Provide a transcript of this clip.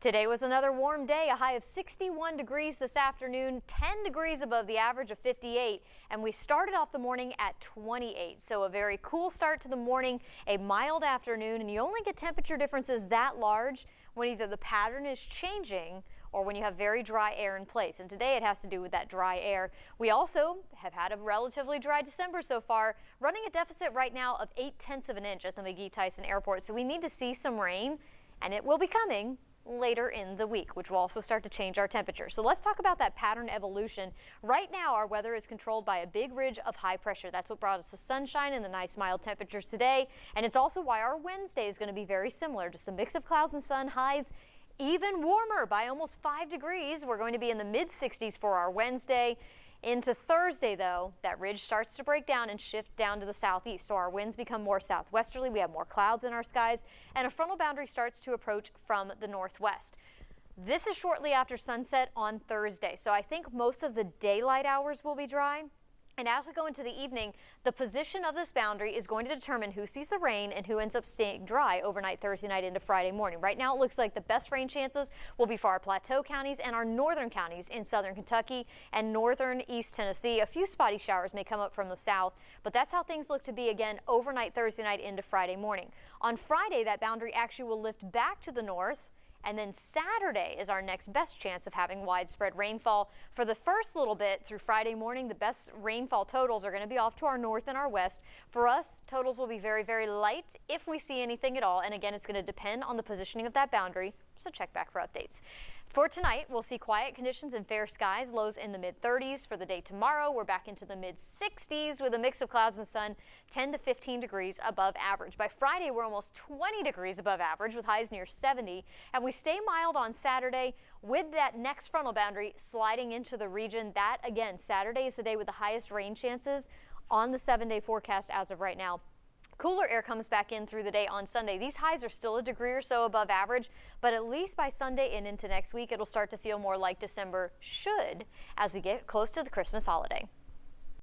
Today was another warm day, a high of 61 degrees this afternoon, 10 degrees above the average of 58, and we started off the morning at 28. So a very cool start to the morning, a mild afternoon, and you only get temperature differences that large when either the pattern is changing or when you have very dry air in place. And today it has to do with that dry air. We also have had a relatively dry December so far, running a deficit right now of 0.8 of an inch at the McGee-Tyson Airport. So we need to see some rain, and it will be coming later in the week, which will also start to change our temperature. So let's talk about that pattern evolution. Right now, our weather is controlled by a big ridge of high pressure. That's what brought us the sunshine and the nice mild temperatures today. And it's also why our Wednesday is going to be very similar. Just a mix of clouds and sun, highs even warmer by almost 5 degrees. We're going to be in the mid-60s for our Wednesday. Into Thursday, though, that ridge starts to break down and shift down to the southeast, so our winds become more southwesterly. We have more clouds in our skies, and a frontal boundary starts to approach from the northwest. This is shortly after sunset on Thursday, so I think most of the daylight hours will be dry. And as we go into the evening, the position of this boundary is going to determine who sees the rain and who ends up staying dry overnight Thursday night into Friday morning. Right now, it looks like the best rain chances will be for our plateau counties and our northern counties in southern Kentucky and northern East Tennessee. A few spotty showers may come up from the south, but that's how things look to be again overnight Thursday night into Friday morning. On Friday, that boundary actually will lift back to the north. And then Saturday is our next best chance of having widespread rainfall. For the first little bit through Friday morning, the best rainfall totals are going to be off to our north and our west. For us, totals will be very, very light if we see anything at all. And again, it's going to depend on the positioning of that boundary. So check back for updates. For tonight, we'll see quiet conditions and fair skies, lows in the mid-30s. For the day tomorrow, we're back into the mid-60s with a mix of clouds and sun, 10 to 15 degrees above average. By Friday, we're almost 20 degrees above average with highs near 70. And we stay mild on Saturday with that next frontal boundary sliding into the region. That, again, Saturday is the day with the highest rain chances on the 7-day forecast as of right now. Cooler air comes back in through the day on Sunday. These highs are still a degree or so above average, but at least by Sunday and into next week, it'll start to feel more like December should as we get close to the Christmas holiday.